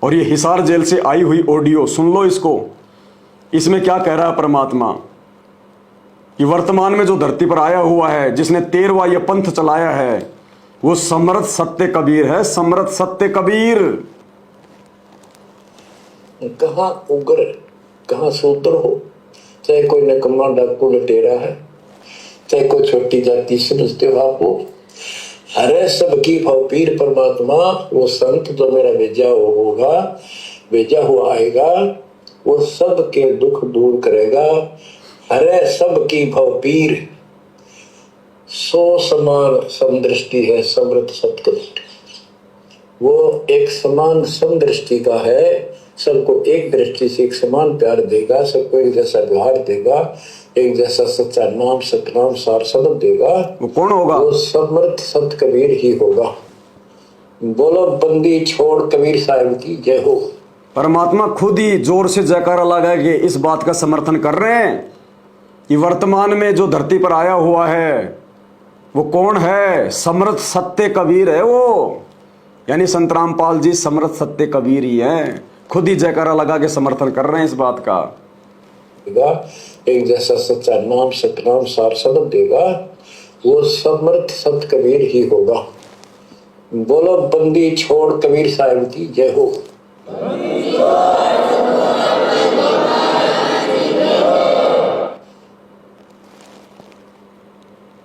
और ये हिसार जेल से आई हुई ऑडियो सुन लो इसको। इसमें क्या कह रहा है परमात्मा कि वर्तमान में जो धरती पर आया हुआ है, जिसने 13वां ये पंथ चलाया है, वो समर्थ सत्य कबीर है। समर्थ सत्य कबीर। कहाँ उग्र कहाँ सूत्र हो, चाहे कोई नकम्मा डाकू लटेरा है, चाहे कोई छोटी जाति समझते हो आप हो, अरे सबकी पीर परमात्मा वो संत जो मेरा भेजा हुआ आएगा, वो सबके दुख दूर करेगा। अरे सबकी पीर सो समान समदृष्टि है, समृत सत्कृष्टि। वो एक समान समदृष्टि का है, सबको एक दृष्टि से एक समान प्यार देगा, सबको एक जैसा व्यवहार देगा, एक जैसा सच्चा नाम सतनाम सार शब्द देगा। वो कौन होगा? वो समर्थ संत कबीर ही होगा। बोलो बंदी छोड़ कबीर साहब की जय हो। परमात्मा खुद ही जोर से जयकारा लगा के इस बात का समर्थन कर रहे हैं कि वर्तमान में जो धरती पर आया हुआ है वो कौन है? समर्थ सत्य कबीर है वो। यानी संत रामपाल जी समर्थ सत्य कबीर ही हैं। खुद ही जयकारा लगा के समर्थन कर रहे हैं इस बात का। एक जैसा सच्चा नाम सतनाम सार शब्द देगा, वो समर्थ सत कबीर ही होगा। बोलो बंदी छोड़ कबीर साहब की जय हो।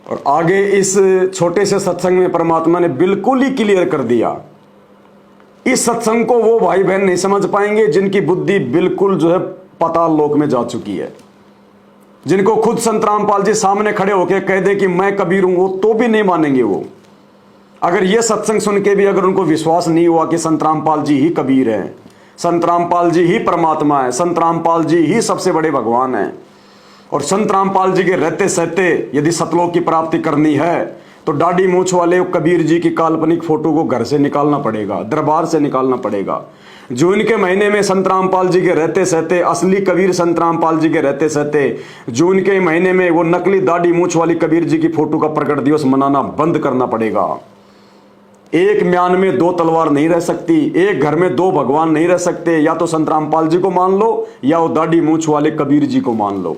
और आगे इस छोटे से सत्संग में परमात्मा ने बिल्कुल ही क्लियर कर दिया। इस सत्संग को वो भाई बहन नहीं समझ पाएंगे जिनकी बुद्धि बिल्कुल जो है पाताल लोक में जा चुकी है, जिनको खुद संत रामपाल जी सामने खड़े होकर कह दे कि मैं कबीर हूं, वो तो भी नहीं मानेंगे। वो अगर ये सत्संग सुन के भी अगर उनको विश्वास नहीं हुआ कि संत रामपाल जी ही कबीर हैं, संत रामपाल जी ही परमात्मा है, संत रामपाल जी ही सबसे बड़े भगवान हैं, और संत रामपाल जी के रहते सहते यदि सतलोक की प्राप्ति करनी है तो दाढ़ी मूछ वाले कबीर जी की काल्पनिक फोटो को घर से निकालना पड़ेगा, दरबार से निकालना पड़ेगा। जून के महीने में संत रामपाल जी के रहते सहते, असली कबीर संत रामपाल जी के रहते सहते, जून के महीने में वो नकली दाढ़ी मूछ वाली कबीर जी की फोटो का प्रकट दिवस मनाना बंद करना पड़ेगा। एक म्यान में दो तलवार नहीं रह सकती, एक घर में दो भगवान नहीं रह सकते। या तो संत रामपाल जी को मान लो या वो दाढ़ी मूछ वाले कबीर जी को मान लो।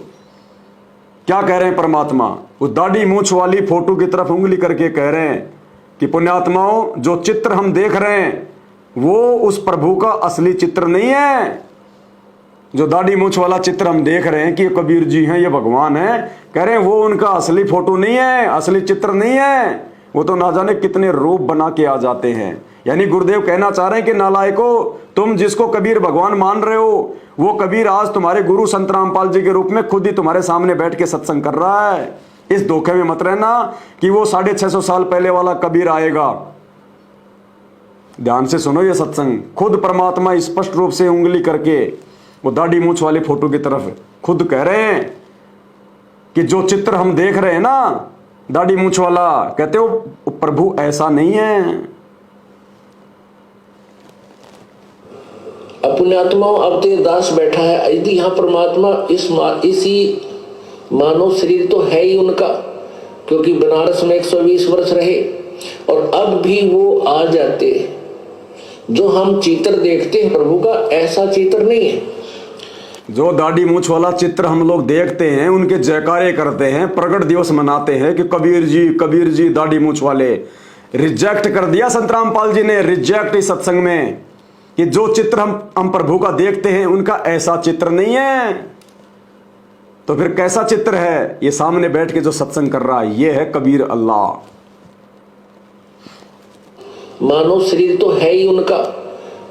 क्या कह रहे हैं परमात्मा? वो दाढ़ी मूछ वाली फोटो की तरफ उंगली करके कह रहे हैं कि पुण्यात्माओं, जो चित्र हम देख रहे हैं वो उस प्रभु का असली चित्र नहीं है। जो दाढ़ी मूछ वाला चित्र हम देख रहे हैं कि ये कबीर जी हैं, ये भगवान हैं, कह रहे हैं वो उनका असली फोटो नहीं है, असली चित्र नहीं है। वो तो ना जाने कितने रूप बना के आ जाते हैं। यानी गुरुदेव कहना चाह रहे हैं कि नालायको, तुम जिसको कबीर भगवान मान रहे हो, वो कबीर आज तुम्हारे गुरु संत रामपाल जी के रूप में खुद ही तुम्हारे सामने बैठ के सत्संग कर रहा है। इस धोखे में मत रहना कि वो 650 साल पहले वाला कबीर आएगा। ध्यान से सुनो ये सत्संग। खुद परमात्मा स्पष्ट रूप से उंगली करके वो दाढ़ी मूछ वाली फोटो की तरफ खुद कह रहे हैं कि जो चित्र हम देख रहे हैं ना, दाढ़ी मूछ वाला, कहते हो प्रभु ऐसा नहीं है। अपने आत्माओं, अब तो दास बैठा है, यदि यहाँ परमात्मा इसी मानव शरीर तो है ही उनका, क्योंकि बनारस में 120 वर्ष रहे और अब भी वो आ जाते। जो हम चित्र देखते हैं प्रभु का, ऐसा चित्र नहीं है। जो दाढ़ी मूछ वाला चित्र हम लोग देखते हैं, उनके जयकारे करते हैं, प्रगट दिवस मनाते हैं कि कबीर जी दाढ़ी मूछ वाले, रिजेक्ट कर दिया संत रामपाल जी ने, रिजेक्ट इस सत्संग में, कि जो चित्र हम प्रभु का देखते हैं उनका ऐसा चित्र नहीं है। तो फिर कैसा चित्र है? ये सामने बैठ के जो सत्संग कर रहा है, ये है कबीर अल्लाह। मानव शरीर तो है ही उनका,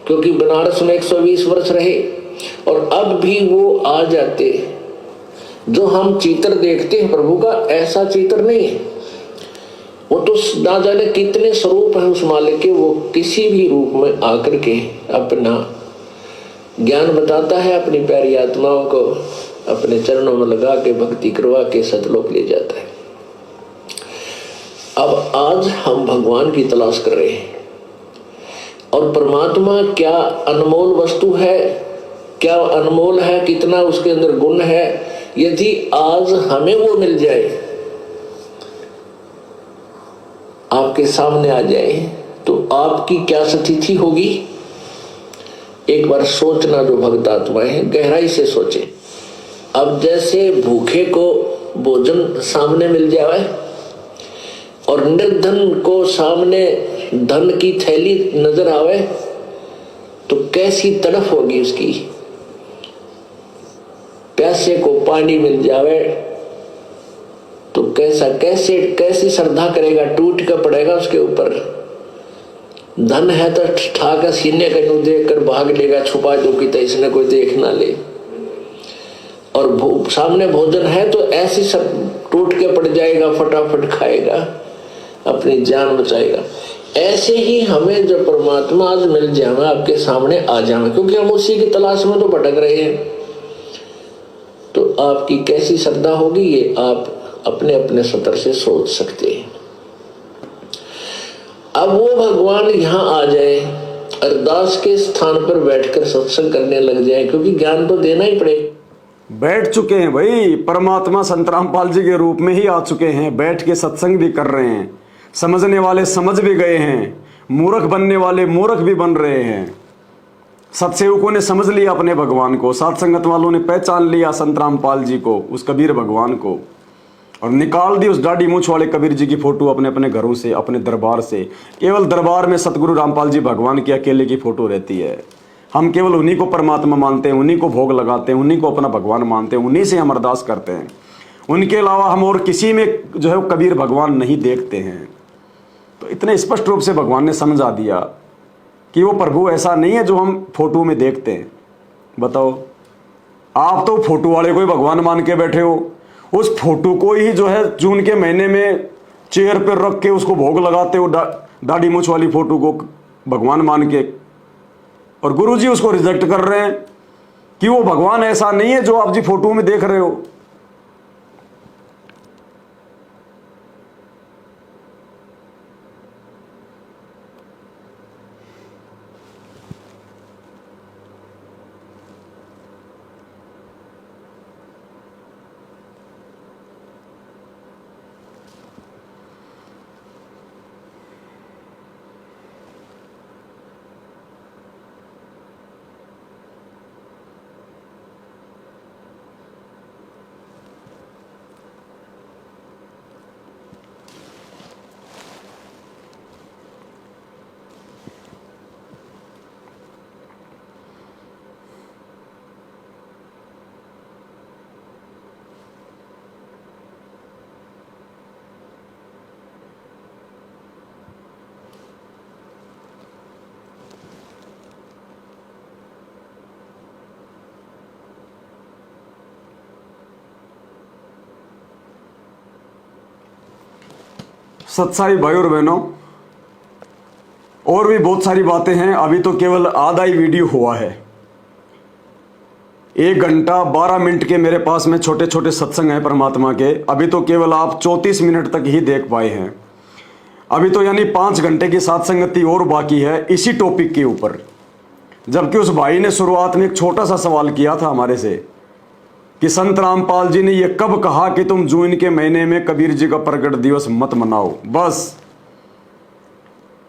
क्योंकि बनारस में 120 वर्ष रहे और अब भी वो आ जाते। जो हम चित्र देखते हैं प्रभु का, ऐसा चित्र नहीं है। वो तो ना जाने कितने स्वरूप है उस मालिक के, वो किसी भी रूप में आकर के अपना ज्ञान बताता है, अपनी प्यारी आत्माओं को अपने चरणों में लगा के भक्ति करवा के सतलोक ले जाता है। अब आज हम भगवान की तलाश कर रहे हैं, और परमात्मा क्या अनमोल वस्तु है, क्या अनमोल है, कितना उसके अंदर गुण है। यदि आज हमें वो मिल जाए, आपके सामने आ जाए, तो आपकी क्या स्थिति होगी? एक बार सोचना जो भक्त आत्माएं हैं, गहराई से सोचे। अब जैसे भूखे को भोजन सामने मिल जाए और निर्धन को सामने धन की थैली नजर आवे तो कैसी तड़फ होगी उसकी। प्यासे को पानी मिल जावे तो कैसी श्रद्धा करेगा, टूट कर पड़ेगा उसके ऊपर। धन है तो ठाकर सीने का यूं देख कर भाग लेगा, छुपा दो कि तो इसने कोई देख ना ले। और सामने भोजन है तो ऐसी सब टूट के पड़ जाएगा, फटाफट खाएगा, अपनी जान बचाएगा। ऐसे ही हमें जब परमात्मा आज मिल जाए, आपके सामने आ जाए, क्योंकि हम उसी की तलाश में तो भटक रहे हैं, तो आपकी कैसी श्रद्धा होगी ये आप अपने अपने स्तर से सोच सकते हैं। अब वो भगवान यहाँ आ जाए, अरदास के स्थान पर बैठकर सत्संग करने लग जाए, क्योंकि ज्ञान तो देना ही पड़ेगा। बैठ चुके हैं भाई, परमात्मा संत रामपाल जी के रूप में ही आ चुके हैं, बैठ के सत्संग भी कर रहे हैं, समझने वाले समझ भी गए हैं, मूर्ख बनने वाले मूर्ख भी बन रहे हैं। सत्सेवकों ने समझ लिया अपने भगवान को, सात संगत वालों ने पहचान लिया संत रामपाल जी को, उस कबीर भगवान को, और निकाल दी उस दाढ़ी मूंछ वाले कबीर जी की फोटो अपने अपने घरों से, अपने दरबार से। केवल दरबार में सतगुरु रामपाल जी भगवान की अकेले की फोटो रहती है। हम केवल उन्हीं को परमात्मा मानते हैं, उन्हीं को भोग लगाते हैं, उन्हीं को अपना भगवान मानते हैं, उन्हीं से हम अरदास करते हैं। उनके अलावा हम और किसी में जो है कबीर भगवान नहीं देखते हैं। तो इतने स्पष्ट रूप से भगवान ने समझा दिया कि वो प्रभु ऐसा नहीं है जो हम फोटो में देखते हैं। बताओ, आप तो फोटो वाले को ही भगवान मान के बैठे हो, उस फोटो को ही जो है जून के महीने में चेयर पर रख के उसको भोग लगाते हो, दाढ़ी मूंछ वाली फोटो को भगवान मान के, और गुरुजी उसको रिजेक्ट कर रहे हैं कि वो भगवान ऐसा नहीं है जो आप जी फोटो में देख रहे हो। सत्साई भाई और बहनों, और भी बहुत सारी बातें हैं। अभी तो केवल आधा ही वीडियो हुआ है। 1 घंटा 12 मिनट के मेरे पास में छोटे छोटे सत्संग हैं परमात्मा के। अभी तो केवल आप 34 मिनट तक ही देख पाए हैं। अभी तो यानी 5 घंटे की सत्संगति और बाकी है इसी टॉपिक के ऊपर। जबकि उस भाई ने शुरुआत में एक छोटा सा सवाल किया था हमारे से कि संत रामपाल जी ने यह कब कहा कि तुम जून के महीने में कबीर जी का प्रकट दिवस मत मनाओ। बस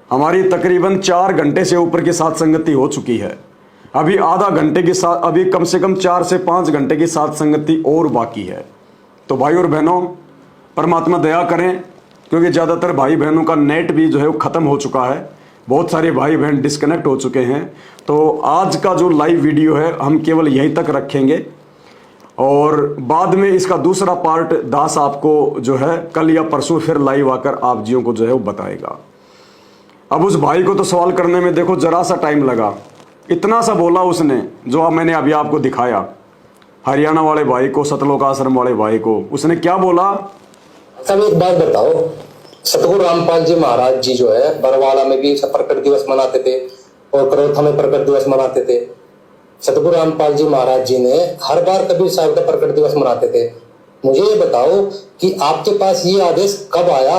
हमारी तकरीबन 4 घंटे से ऊपर की सत्संगति हो चुकी है। अभी आधा घंटे की साथ, अभी कम से कम 4 से 5 घंटे की सत्संगति और बाकी है। तो भाई और बहनों, परमात्मा दया करें, क्योंकि ज़्यादातर भाई बहनों का नेट भी जो है वो ख़त्म हो चुका है। बहुत सारे भाई बहन डिस्कनेक्ट हो चुके हैं। तो आज का जो लाइव वीडियो है हम केवल यहीं तक रखेंगे, और बाद में इसका दूसरा पार्ट दास आपको जो है कल या परसों फिर लाइव आकर आप जियों को जो है वो बताएगा। अब उस भाई को तो सवाल करने में देखो जरा सा टाइम लगा, इतना सा बोला उसने जो मैंने अभी आपको दिखाया। हरियाणा वाले भाई को, सतलोक आश्रम वाले भाई को, उसने क्या बोला? सब एक बात बताओ, सतगुरु रामपाल जी महाराज जी जो है बरवाड़ा में भी प्रकट दिवस मनाते थे और करोथा में प्रकट दिवस मनाते थे। सतगुरु रामपाल जी महाराज जी ने हर बार कबीर साहब का प्रकट दिवस मनाते थे। मुझे ये बताओ कि आपके पास ये आदेश कब आया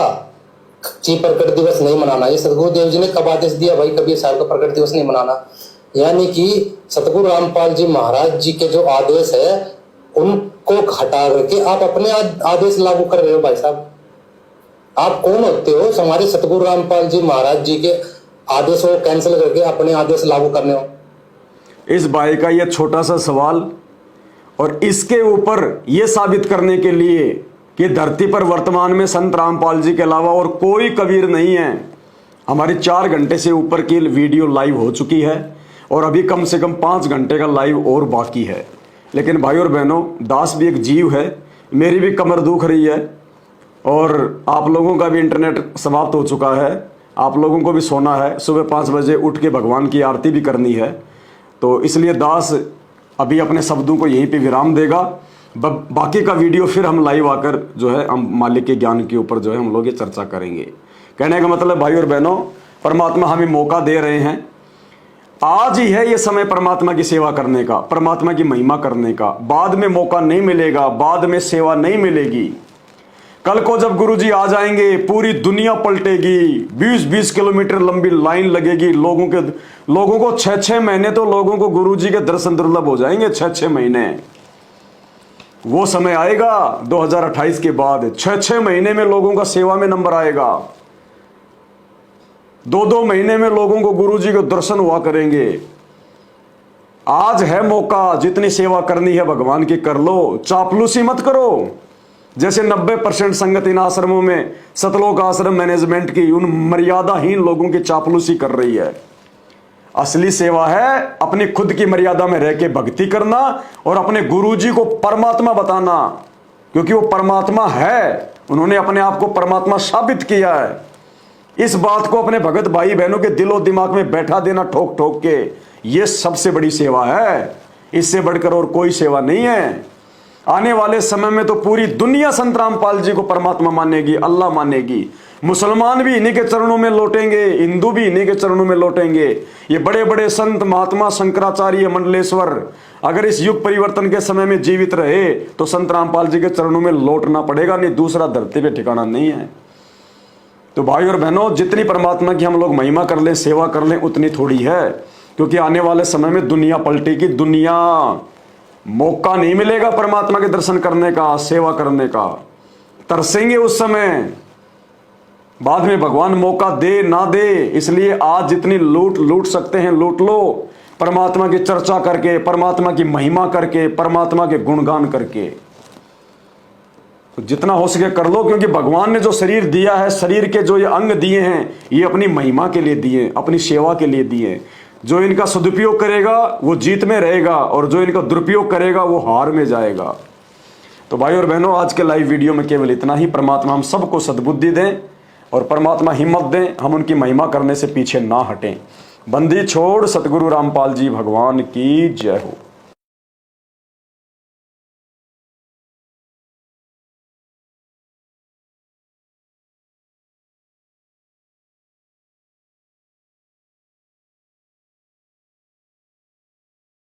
कि प्रकट दिवस नहीं मनाना? ये सतगुरु देव जी ने कब आदेश दिया भाई कबीर साहब का प्रकट दिवस नहीं मनाना? यानी कि सतगुरु रामपाल जी महाराज जी के जो आदेश है उनको हटा करके आप अपने आदेश लागू कर रहे हो। भाई साहब, आप कौन होते हो हमारे सतगुरु रामपाल जी महाराज जी के आदेश को कैंसिल करके अपने आदेश लागू करने हो? इस भाई का यह छोटा सा सवाल, और इसके ऊपर यह साबित करने के लिए कि धरती पर वर्तमान में संत रामपाल जी के अलावा और कोई कबीर नहीं है। हमारी 4 घंटे से ऊपर की वीडियो लाइव हो चुकी है और अभी कम से कम 5 घंटे का लाइव और बाकी है। लेकिन भाई और बहनों, दास भी एक जीव है, मेरी भी कमर दुख रही है और आप लोगों का भी इंटरनेट समाप्त हो चुका है, आप लोगों को भी सोना है, सुबह 5 बजे उठ के भगवान की आरती भी करनी है। तो इसलिए दास अभी अपने शब्दों को यहीं पे विराम देगा। बाकी का वीडियो फिर हम लाइव आकर जो है हम मालिक के ज्ञान के ऊपर जो है हम लोग ये चर्चा करेंगे। कहने का मतलब भाई और बहनों, परमात्मा हमें मौका दे रहे हैं। आज ही है ये समय परमात्मा की सेवा करने का, परमात्मा की महिमा करने का। बाद में मौका नहीं मिलेगा, बाद में सेवा नहीं मिलेगी। कल को जब गुरुजी आ जाएंगे, पूरी दुनिया पलटेगी, 20-20 किलोमीटर लंबी लाइन लगेगी। लोगों को 6-6 महीने तो लोगों को गुरुजी के दर्शन दुर्लभ हो जाएंगे। 6-6 महीने वो समय आएगा 2028 के बाद। 6-6 महीने में लोगों का सेवा में नंबर आएगा। 2-2 महीने में लोगों को गुरुजी के दर्शन हुआ करेंगे। आज है मौका, जितनी सेवा करनी है भगवान की कर लो, चापलूसी मत करो। जैसे 90% संगत इन आश्रमों में सतलोक आश्रम मैनेजमेंट की उन मर्यादाहीन लोगों की चापलूसी कर रही है। असली सेवा है अपनी खुद की मर्यादा में रह के भक्ति करना और अपने गुरुजी को परमात्मा बताना, क्योंकि वो परमात्मा है। उन्होंने अपने आप को परमात्मा साबित किया है। इस बात को अपने भगत भाई बहनों के दिलो दिमाग में बैठा देना ठोक ठोक के, ये सबसे बड़ी सेवा है। इससे बढ़कर और कोई सेवा नहीं है। आने वाले समय में तो पूरी दुनिया संत रामपाल जी को परमात्मा मानेगी, अल्लाह मानेगी। मुसलमान भी इन्हीं के चरणों में लौटेंगे, हिंदू भी इन्हीं के चरणों में लौटेंगे। ये बड़े बड़े संत महात्मा शंकराचार्य, मंडलेश्वर अगर इस युग परिवर्तन के समय में जीवित रहे तो संत रामपाल जी के चरणों में लौटना पड़ेगा, नहीं दूसरा धरती पे ठिकाना नहीं है। तो भाई और बहनों, जितनी परमात्मा की हम लोग महिमा कर लें, सेवा कर लें, उतनी थोड़ी है। क्योंकि आने वाले समय में दुनिया पलटेगी। दुनिया मौका नहीं मिलेगा परमात्मा के दर्शन करने का, सेवा करने का। तरसेंगे उस समय, बाद में भगवान मौका दे ना दे। इसलिए आज जितनी लूट सकते हैं लूट लो, परमात्मा की चर्चा करके, परमात्मा की महिमा करके, परमात्मा के गुणगान करके। तो जितना हो सके कर लो, क्योंकि भगवान ने जो शरीर दिया है, शरीर के जो ये अंग दिए हैं, ये अपनी महिमा के लिए दिए, अपनी सेवा के लिए दिए। जो इनका सदुपयोग करेगा वो जीत में रहेगा और जो इनका दुरुपयोग करेगा वो हार में जाएगा। तो भाई और बहनों, आज के लाइव वीडियो में केवल इतना ही। परमात्मा हम सबको सद्बुद्धि दें और परमात्मा हिम्मत दें, हम उनकी महिमा करने से पीछे ना हटें। बंदी छोड़ सतगुरु रामपाल जी भगवान की जय हो।